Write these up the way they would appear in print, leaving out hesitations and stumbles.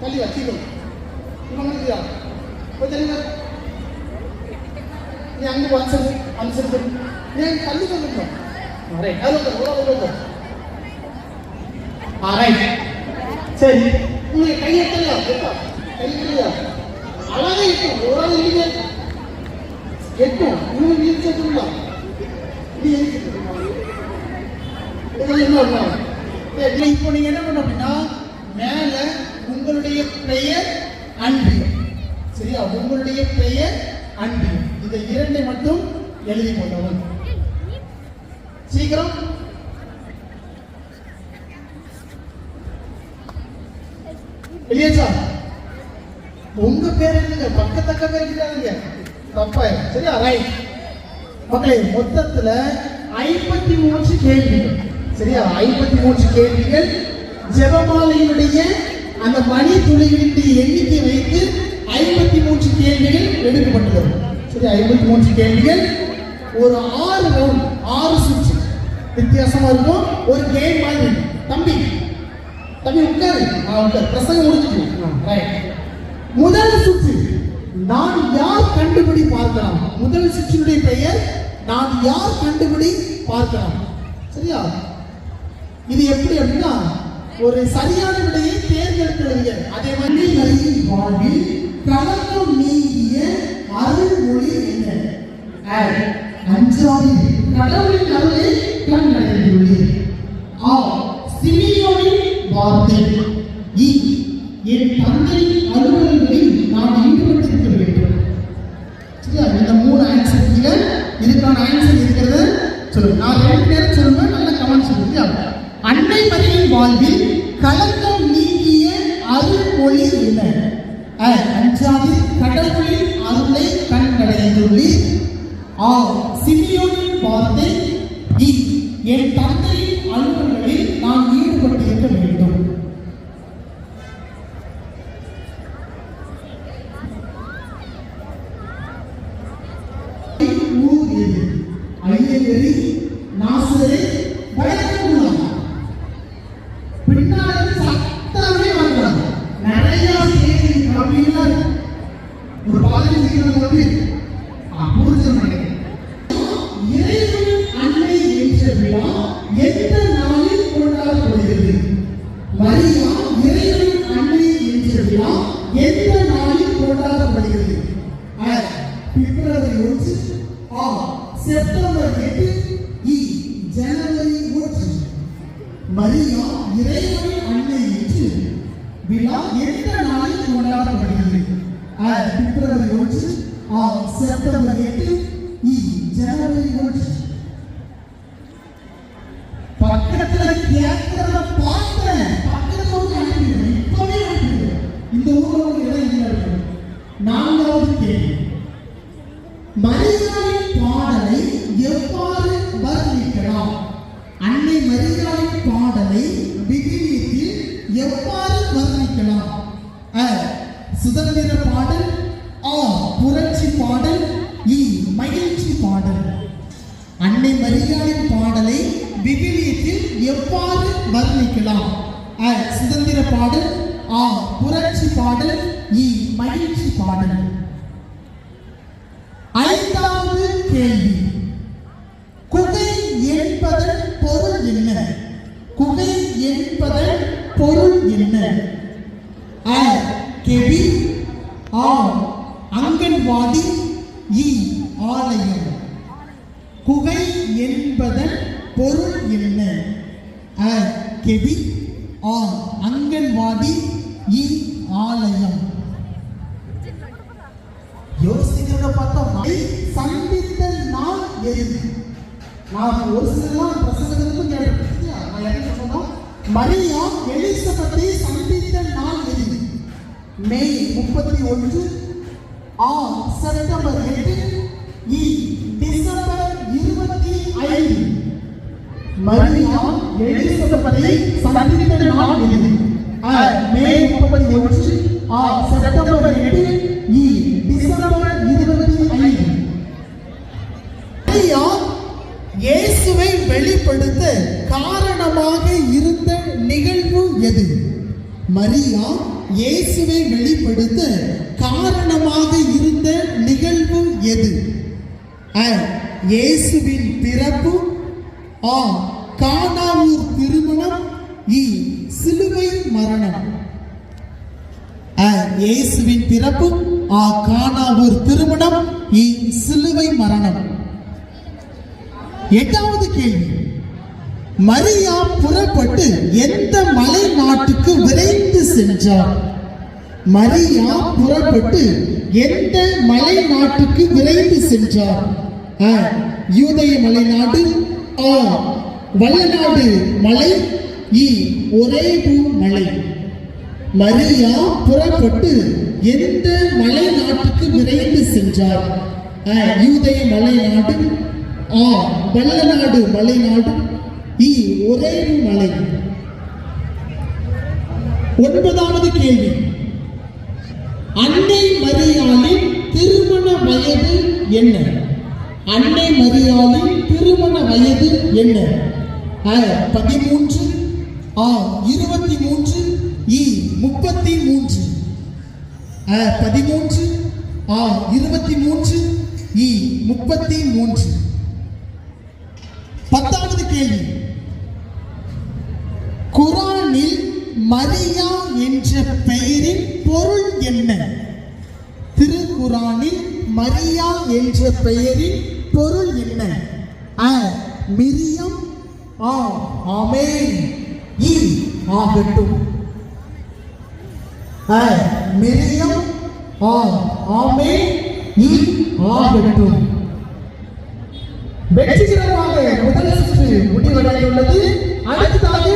தள்ளி வச்சுக்கணும். இல்லையா தெரியுமா? நீ அங்கே அனுசரிச்சு ஏன் தள்ளி வந்துட்டோம்? சரி, உங்களுக்கு கை எட்டலையா? கை இல்லையா? அழகா எட்டும். ஒரு ஆள் இல்லைங்க எட்டும். இன்னும் நீ சேர்த்துங்களா? நீ இப்போ நீங்க என்ன பண்ண அப்படின்னா, மேல உங்களுடைய பெயர் அன்பு, சரியா? உங்களுடைய பெயர் அன்பு, இந்த இரண்டை மட்டும் எழுதி கொள்ளவும். சீக்கிரம். இல்லையா? உங்க பேர் எழுதுங்க, பக்கத்தக்க பேர் எழுதாதீங்க, தப்பாயிரும். சரியா? ரைட் மக்களே, மொத்தத்துல 53 கேள்விகள். சரியா? 53 கேள்விகள். ஜெபமாலையினுடைய அந்த மணி துளிகளின் எண்ணிக்கை வைத்து 53 கேள்விகள் எடுக்கப்பட்டுள்ளது. சரி, 53 கேள்விகள். ஒரு 6 ரவுண்ட், 6 சுற்று வித்தியாசமா இருக்கும். ஒரு கேம் மாதிரி. தம்பி உட்காரு. உட்காரு. பிரசங்கம் முடிச்சுட்டு. முதல் சுற்று நான் யார் கண்டுபிடி பார்க்கலாம். முதல் சுற்றினுடைய பெயர் நான் யார் கண்டுபிடி பார்க்கலாம். சரியா? இது எப்படி அப்படின்னா, ஒரு சரியான விடையை தேர்ந்தெடுக்கிறது. அதே மாதிரி வாழ்வில் கலக்கம் நீங்கிய அருள்மொழி என்ன? அஞ்சாவது கடவுளின் அருளை கண்டடைந்துள்ளேன். சிமியோனின் வார்த்தை. என் தந்தையின் அலுவலர்களில் நான் ஈடுபட்டிருக்க வேண்டும். சரியா? இந்த 3 ஆன்சர் கீழே இதுக்கான ஆன்சர் இருக்கிறது சொல்லுங்க. நான் 2 பேரும் சொல்லுவேன், நல்ல கமெண்ட் சொல்லுங்க. அன்னை மரியின் வாழ்வில் கலக்கம் நீங்கிய அருள்மொழி என்ன? அஞ்சாவது கடவுளின் அருளை கண்டடைந்துள்ளேன். சிமியோனின் வார்த்தை. என் தந்தையின் அலுவலர்களில் நான் ஈடுபட்டிருக்க வேண்டும். ஐயரி நாசரே வழக்கமுள்ள பின்னாடி சத்தமே வந்தாங்க. நிறைய செய்தி அப்படின்னா ஒரு பாதி சீக்கிரம் வந்து புரிஞ்சு இறைவன் அன்னை என்ற விழா எந்த நாளில் கொண்டாடப்படுகிறது? மரியா இறைவன் அன்னை என்ற விழா எந்த நாளில் கொண்டாடப்படுகிறது? பிப்ரவரி 1, செப்டம்பர் 8, ஜனவரி 1. மரியா இறைவன் அன்னை என்று விழா எந்த நாளில் கொண்டாடப்படுகிறது? பிப்ரவரி 1, செப்டம்பர் 8, ஜனவரி 1. பக்கத்துல கேட்கிறத பார்த்தேன், பக்கத்துல அனுப்பிடுறேன், இப்பவே அனுப்பிடுறேன். இந்த ஊர்ல ஒரு இடம் இருக்கு. 4வது கேள்வி, மரியாளின் பாடலை எவ்வாறு வர்ணிக்கலாம்? அன்னை மரியாளின் பாடலை விவிலியத்தில் எவ்வாறு வர்ணிக்கலாம்? சுதந்திர பாடல், புரட்சி பாடல், மகிழ்ச்சி பாடல். அன்னை மரியாளின் பாடலை விவிலியத்தில் எவ்வாறு வர்ணிக்கலாம்? சுதந்திர பாடல், புரட்சி பாடல், மகிழ்ச்சி பாடல். 5வது கேள்வி, குகை என்பதன் பொருள் என்ன? குகை என்பதன் பொருள் என்ன? கெவி, அங்கன்வாடி, ஆலயம். குகை என்பதன் பொருள் என்ன? கெவி, அங்கன்வாடி, ஆலயம். யோசிக்கிறத பார்த்தா சந்தித்த நாள் எது? நான் ஒரு சில பிரசங்கத்துக்கும் கேட்டேன். நான் என்ன சொன்னோம்? மரியா எலிசபெத்தை சந்தித்த நாள் எது? மே 31, செப்டம்பர் 8, டிசம்பர் 25. மரியா எலிசபெத்தை சந்தித்த நாள் எது? மே 31, செப்டம்பர் 8, டிசம்பர் 25. மரியா இயேசுவை வெளிப்படுத்த காரணமாக இருந்த நிகழ்வு எது? மரியா இயேசுவை வெளிப்படுத்த காரணமாக இருந்த நிகழ்வு எது? இயேசுவின் பிறப்பு, கானாவூர் திருமணம், சிலுவை மரணம். இயேசுவின் பிறப்பு, கானாவூர் திருமணம், சிலுவை மரணம். எட்டாவது கேள்வி, மரியா புறப்பட்டு எந்த மலை நாட்டுக்கு விரைந்து சென்றார்? மரியா புறப்பட்டு எந்த மலை நாட்டுக்கு விரைந்து சென்றார்? யூதேய மலைநாடு, வல்லநாடு மலை, ஒரேபு மலை. மரியா புறப்பட்டு எந்த மலை நாட்டுக்கு விரைந்து சென்றார்? யூதேய மலைநாடு, வல்லநாடு மலைநாடு, ஒரேபு மலை. ஒன்பதாவது கேள்வி, அன்னை மரியாளின் திருமண வயது என்ன? அன்னை மரியாளின் திருமண வயது என்ன? 13, 23, 33. 13, 23, 33. 10வது கேள்வி, குர்ஆனில் மரியா என்ற பெயரின் பொருள் என்ன? திருக்குர்ஆனில் மரியா என்ற பெயரின் பொருள் என்ன? மிரியம், ஆமென், ஆகட்டும். மிரியம், ஆமென், ஆகட்டும். வெற்றிகரமாக முதல் சுற்று முடிவடைந்துள்ளது. அடுத்ததாக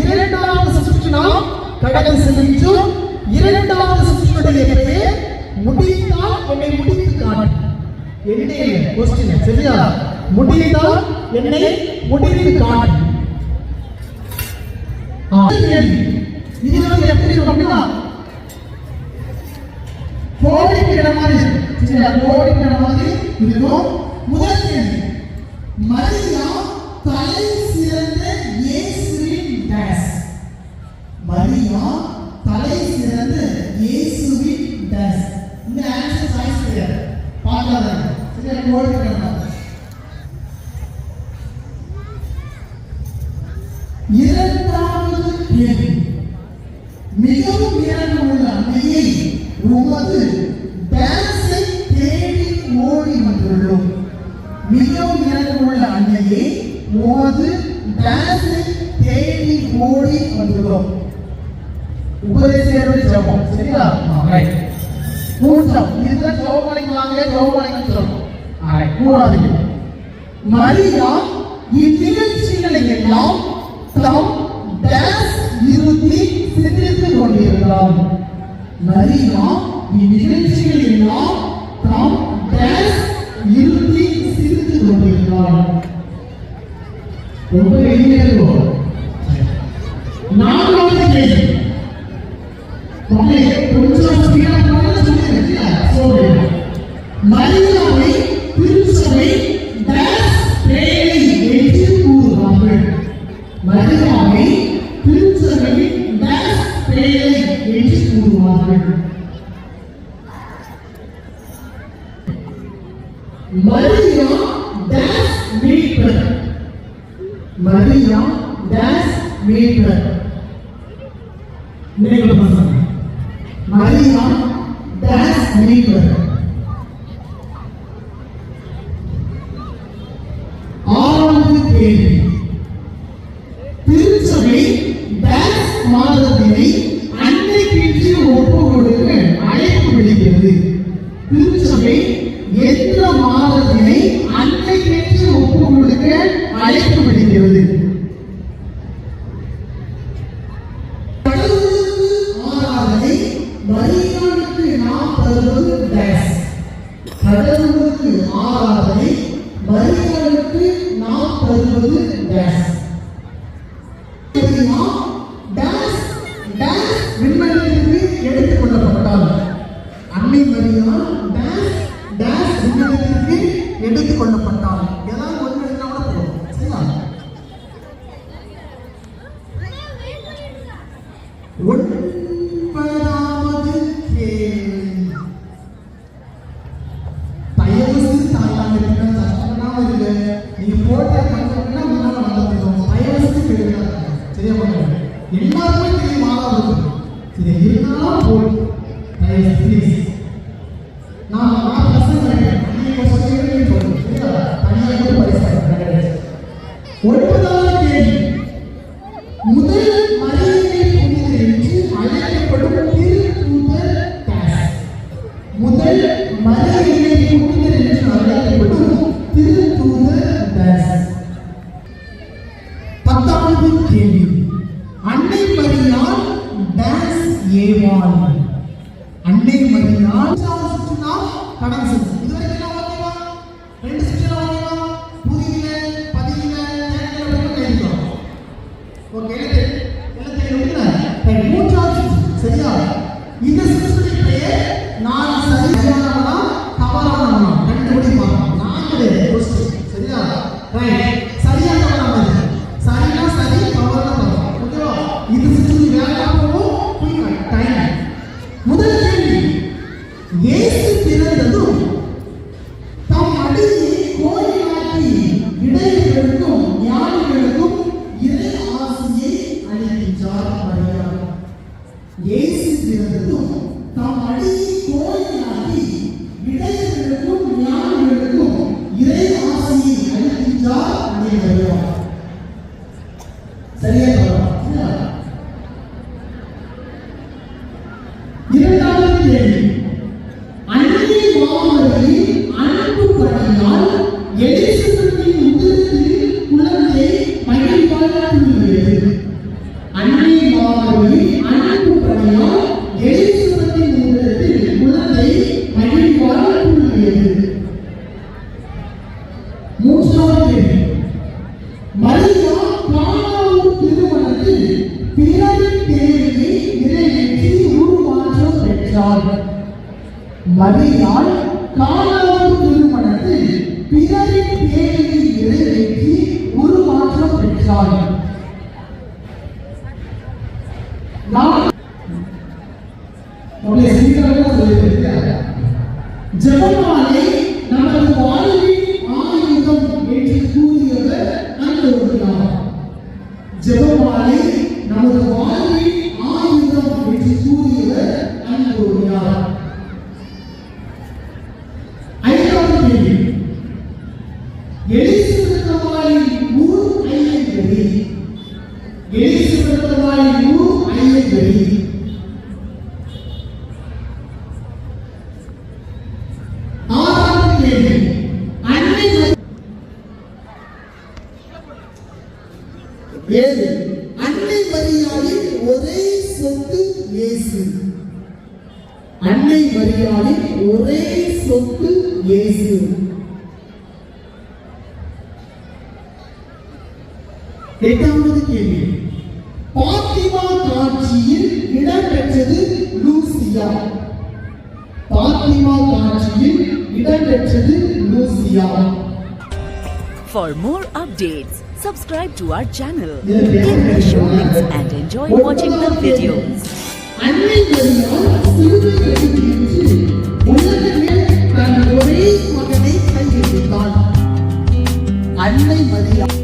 இரண்டாவது சுற்றுக்கு நாம் கடந்து செல்கின்றோம். இரண்டாவது சுற்றுடைய பெயர் முடிந்தால் என்னை முடித்து காட்டு. என்னுடைய கொஸ்டின் சரியா? முடிந்தால் என்னை முடித்து காட்டு. இதுல எப்படி இருக்கும்னா கோடிக்கிற மாதிரி சரியா? கோடிக்கிற மாதிரி இருக்கும். முதல் கேள்வி, மரியா தலை சிறந்த இயேசுவின் டேஸ். மரியா தலை சிறந்த இயேசுவின் டேஸ். இந்த ஆன்சர் சாய்ஸ் கிடையாது, பார்க்காத சரியா? கோடிக்கிற மாதிரி. இரண்டாவது கேள்வி, மிகவும் இரக்கமுள்ள அன்னையை உமது டேஸை தேடி ஓடி வந்துள்ளோம். மிகவும் இரக்கமுள்ள அன்னையை உமது டேஸை தேடி ஓடி வந்துள்ளோம். உபதேச ஜெபம் சரியா? மூன்றாம் இதுல ஜெபமணிக்கலாங்க, ஜெபமணிக்கு சொல்லணும். மூணாவது, மரியா இந்நிகழ்ச்சிகளை எல்லாம் தம் டேஸ் இறுதி சிந்தித்துக் கொண்டிருக்கிறார். மரியா இந்நிகழ்ச்சிகளை எல்லாம் தம் டேஸ் இறுதி சிந்தித்துக் கொண்டிருக்கிறார். ரொம்ப எளிமையாக நான்காவது கேள்வி, கொஞ்சம் மரியாவை திருச்சபை டேஸ் பேழை என்று கூறுவார்கள். மரியாவை திருச்சபை டேஸ் பேழை என்று கூறுவார்கள். மரியா டேஸ் மீட்பர். மரியா டேஸ் மீட்பர். மரியா டேஸ் மீட்பர். ஆறாவது கேள்வி, திருச்சபை டேஸ் மாதத்தினை அன்னைக்கு ஒப்பு கொடுக்க அழைப்பு விடுகிறது. திருச்சபை எந்த மாதத்தினை அன்னைக்கு ஒப்பு கொடுக்க அழைப்பு விடுகிறது? ஆராதனை மரியாளுக்கு நாம் தருவது டேஸ். கடவுளுக்கு ஆராதனை மரியாளுக்கு நாம் தருவது டேஸ். விண்வெளிக்கு எடுத்துக் கொள்ளப்பட்டால் அன்னை மரியா டேஸ் விண்வெளிக்கு எடுத்துக் கொள்ளப்பட்டால் ஏதாவது ஒன்று எடுத்தா கூட போதும் சரியா? ஒன்பதாவது இருந்தாலும் போதும். தயவு ப்ளீஸ். நான் பசங்க அன்னைக்கு சொல்லிட்டு சொல்லுங்க. சரியா? தனியாக கூட பரிசு. ஒன்பதாவது கேள்வி. முதல் மரியாதை புனிதர் என்று அழைக்கப்படும் திருத்தூதர் யார்? முதல் மரியாதை புனிதர் என்று அழைக்கப்படும் திருத்தூதர் யார்? 10வது கேள்வி. அன்னை மரியாள் டான்ஸ் ஏவாள். அன்னை மரியாள் சுற்றுனா கடன் செஞ்சு இதுவரைக்கும் ஓகேவா? 2 செக்ஷன் ஓகேவா? புரியல பதியல கேட்கல கையிடும். ஓகே எல்லாம் தெரியுங்களா? மூன்றாவது சரியா? இந்த செக்ஷனுடைய பெயர் நான் சரியானவனா தவறானவனா கண்டுபிடி பார்ப்போம். நான்கு क्वेश्चन சரியா? ரைட். சரியானவனா மாதிரி சரியா சரி தவறான தவறு. ஓகேவா? இந்த செக்ஷன் வேலையாகவும் குயிக் டைம். முதல் கேள்வி. இயேசு பிறந்ததும் தம் அடியை கோயிலாக்கி இடையர்களுக்கும் ஞானிகளுக்கும் இறை ஆசியை அளிக்கின்றார் மரியாள். இயேசு பிறந்ததும் தம் அடியை கோயிலாக்கி இடையர்களுக்கும் ஞானிகளுக்கும் இறை ஆசியை அளிக்கின்றார் மரியாள். சரியா தவறா? இரண்டாவது கேள்வி. அன்னை மாமரி அன்பு பணியால் எலிசபெத்தின் உதரத்தில் குழந்தை மகிழ்வால் துள்ளியது. அன்னை மாமரி அன்பு பணியால் எலிசபெத்தின் உதரத்தில் குழந்தை மகிழ்வால் துள்ளியது. மூன்றாவது கேள்வி. மரியா கானாவூர் திருமணத்தில் பிறரின் தேவையை நிறைவேற்றி உருமாற்றம் பெற்றார். மரியாள் கானாவூர் திருமணத்தில் பிறரின் தேவையை நிறைவேற்றி உருமாற்றம் பெற்றார். ஜெபமாலை நமது வாழ்வின் ஆயுதம் என்று கூறியவர் அந்தோனியார். ஜெபமாலை நமது வாழ்வின் ஆயுதம் என்று கூறியவர் அந்தோனியார். ஐந்தாவது கேள்வி. எலிசபெத்தம்மாளின் ஊர் ஐயங்கரி. எலிசபெத்தம்மாளின் ஊர் ஐயங்கரி. ஆறாவது கேள்வி. அன்னை மரியாளின் ஒரே சொத்து இயேசு. அன்னை மரியாளின் ஒரே சொத்து இயேசு. எட்டாவது கேள்வி. பாத்திமா காட்சியில் இடம்பெற்றது லூசியா. பாத்திமா காட்சியில் இடம்பெற்றது Lucia. For more updates, subscribe to our channel, click the show links and enjoy watching the videos. அன்னை மரியாள் சிலுவையில் ஏற்றி உலகமே தன் ஒரே மகனை கையெழுத்தாள். அன்னை மரியாள்